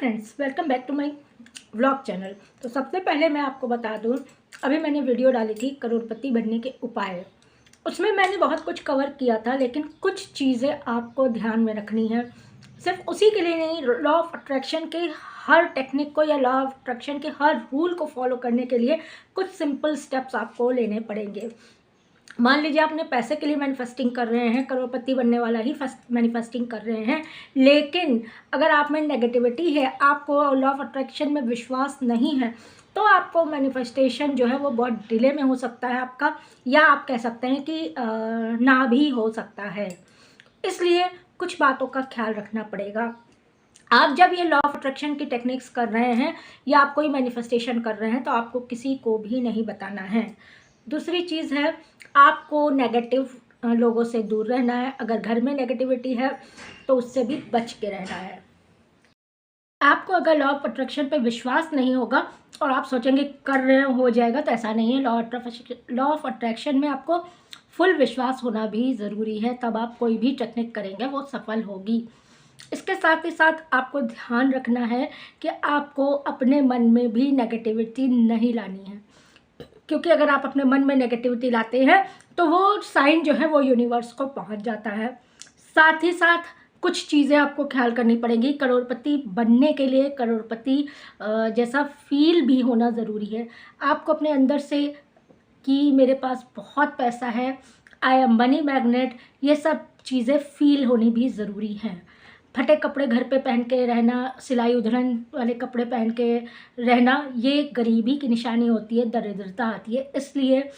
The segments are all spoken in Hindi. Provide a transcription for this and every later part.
Friends, welcome back to my vlog channel. तो सबसे पहले मैं आपको बता दूं, अभी मैंने वीडियो डाली थी करोड़पति बनने के उपाय। उसमें मैंने बहुत कुछ कवर किया था, लेकिन कुछ चीज़ें आपको ध्यान में रखनी है। सिर्फ उसी के लिए नहीं, लॉ ऑफ अट्रैक्शन के हर टेक्निक को या लॉ ऑफ अट्रैक्शन के हर रूल को फॉलो करने के लिए कुछ सिंपल स्टेप्स आपको लेने पड़ेंगे। मान लीजिए आपने पैसे के लिए मैनिफेस्टिंग कर रहे हैं, करोड़पति बनने वाला ही मैनिफेस्टिंग कर रहे हैं, लेकिन अगर आप में नेगेटिविटी है, आपको लॉ ऑफ अट्रैक्शन में विश्वास नहीं है, तो आपको मैनिफेस्टेशन जो है वो बहुत डिले में हो सकता है आपका, या आप कह सकते हैं कि ना भी हो सकता है। इसलिए कुछ बातों का ख्याल रखना पड़ेगा। आप जब ये लॉ ऑफ अट्रैक्शन की टेक्निक्स कर रहे हैं या आप कोई मैनिफेस्टेशन कर रहे हैं, तो आपको किसी को भी नहीं बताना है। दूसरी चीज़ है, आपको नेगेटिव लोगों से दूर रहना है। अगर घर में नेगेटिविटी है तो उससे भी बच के रहना है। आपको अगर लॉ ऑफ अट्रैक्शन पे विश्वास नहीं होगा और आप सोचेंगे कर रहे हो जाएगा, तो ऐसा नहीं है। लॉ ऑफ अट्रैक्शन में आपको फुल विश्वास होना भी ज़रूरी है, तब आप कोई भी टेक्निक करेंगे वो सफल होगी। इसके साथ ही साथ आपको ध्यान रखना है कि आपको अपने मन में भी नेगेटिविटी नहीं लानी है, क्योंकि अगर आप अपने मन में नेगेटिविटी लाते हैं तो वो साइन जो है वो यूनिवर्स को पहुंच जाता है। साथ ही साथ कुछ चीज़ें आपको ख्याल करनी पड़ेंगी। करोड़पति बनने के लिए करोड़पति जैसा फील भी होना ज़रूरी है। आपको अपने अंदर से कि मेरे पास बहुत पैसा है, आई एम मनी मैग्नेट, ये सब चीज़ें फील होनी भी ज़रूरी हैं। फटे कपड़े घर पे पहन के रहना, सिलाई उधड़न वाले कपड़े पहन के रहना, ये गरीबी की निशानी होती है, दरिद्रता आती है। इसलिए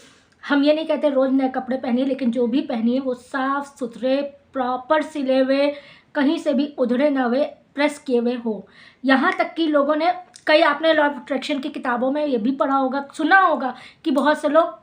हम ये नहीं कहते रोज़ नए कपड़े पहनिए, लेकिन जो भी पहनिए वो साफ़ सुथरे, प्रॉपर सिले हुए, कहीं से भी उधड़े ना हुए, प्रेस किए हुए हो। यहाँ तक कि लोगों ने, कई आपने लॉ ऑफ अट्रैक्शन की किताबों में ये भी पढ़ा होगा, सुना होगा कि बहुत से लोग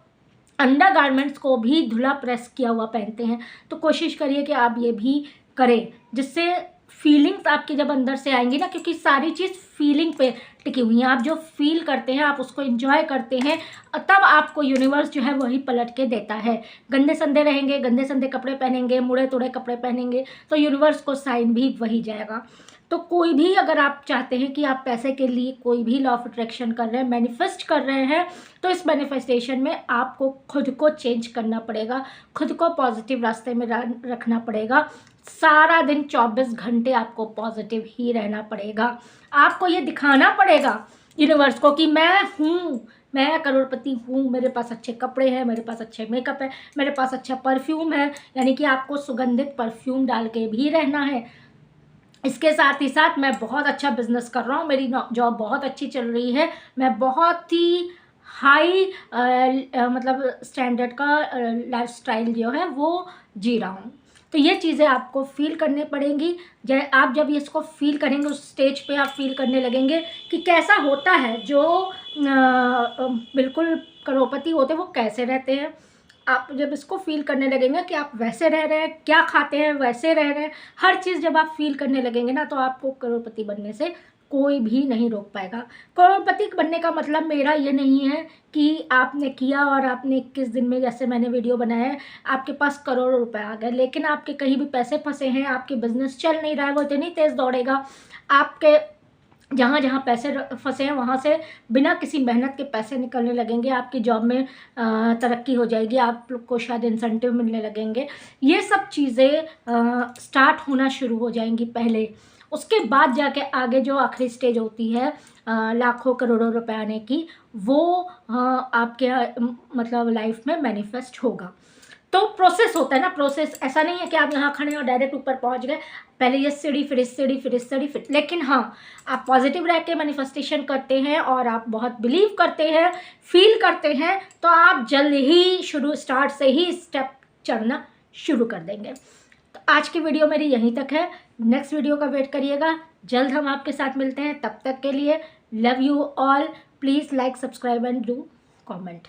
अंडर गारमेंट्स को भी धुला प्रेस किया हुआ पहनते हैं। तो कोशिश करिए कि आप ये भी करें, जिससे फीलिंग्स आपकी जब अंदर से आएंगी ना, क्योंकि सारी चीज़ फीलिंग पे टिकी हुई है। आप जो फील करते हैं, आप उसको एंजॉय करते हैं, तब आपको यूनिवर्स जो है वही पलट के देता है। गंदे संदे रहेंगे, गंदे संदे कपड़े पहनेंगे, मुड़े तुड़े कपड़े पहनेंगे, तो यूनिवर्स को साइन भी वही जाएगा। तो कोई भी, अगर आप चाहते हैं कि आप पैसे के लिए कोई भी लॉ ऑफ अट्रैक्शन कर रहे हैं, मैनिफेस्ट कर रहे हैं, तो इस मैनिफेस्टेशन में आपको खुद को चेंज करना पड़ेगा, खुद को पॉजिटिव रास्ते में रखना पड़ेगा। सारा दिन 24 घंटे आपको पॉजिटिव ही रहना पड़ेगा। आपको ये दिखाना पड़ेगा यूनिवर्स को कि मैं हूँ, मैं करोड़पति हूँ, मेरे पास अच्छे कपड़े हैं, मेरे पास अच्छे मेकअप है, मेरे पास अच्छा परफ्यूम है। यानी कि आपको सुगंधित परफ्यूम डाल के भी रहना है। इसके साथ ही साथ मैं बहुत अच्छा बिजनेस कर रहा हूँ, मेरी जॉब बहुत अच्छी चल रही है, मैं बहुत ही हाई मतलब स्टैंडर्ड का लाइफस्टाइल जो है वो जी रहा हूँ। तो ये चीज़ें आपको फील करनी पड़ेंगी। आप जब इसको फील करेंगे, उस स्टेज पे आप फील करने लगेंगे कि कैसा होता है जो बिल्कुल करोड़पति होते हैं, वो कैसे रहते हैं। आप जब इसको फील करने लगेंगे कि आप वैसे रह रहे हैं, क्या खाते हैं वैसे रह रहे हैं, हर चीज़ जब आप फील करने लगेंगे ना, तो आपको करोड़पति बनने से कोई भी नहीं रोक पाएगा। करोड़पति बनने का मतलब मेरा ये नहीं है कि आपने किया और आपने 21 दिन में, जैसे मैंने वीडियो बनाया है, आपके पास करोड़ों रुपए आ गए, लेकिन आपके कहीं भी पैसे फंसे हैं, आपके बिजनेस चल नहीं रहा है, वो इतनी तेज़ दौड़ेगा, आपके जहाँ जहाँ पैसे फंसे हैं वहाँ से बिना किसी मेहनत के पैसे निकलने लगेंगे। आपकी जॉब में तरक्की हो जाएगी, आप लोग को शायद इंसेंटिव मिलने लगेंगे। ये सब चीज़ें स्टार्ट होना शुरू हो जाएंगी पहले। उसके बाद जाके आगे जो आखिरी स्टेज होती है लाखों करोड़ों रुपए आने की, वो आपके मतलब लाइफ में मैनिफेस्ट होगा। तो प्रोसेस होता है ना, प्रोसेस ऐसा नहीं है कि आप यहाँ खड़े और डायरेक्ट ऊपर पहुँच गए, पहले ये सीढ़ी, फिर इस सीढ़ी, फिर इस सीढ़ी, फिर। लेकिन हाँ, आप पॉजिटिव रह के मैनिफेस्टेशन करते हैं और आप बहुत बिलीव करते हैं, फील करते हैं, तो आप जल्द ही स्टार्ट से ही स्टेप चढ़ना शुरू कर देंगे। तो आज की वीडियो मेरी यहीं तक है। नेक्स्ट वीडियो का वेट करिएगा, जल्द हम आपके साथ मिलते हैं। तब तक के लिए love you all. Please like, subscribe and do comment.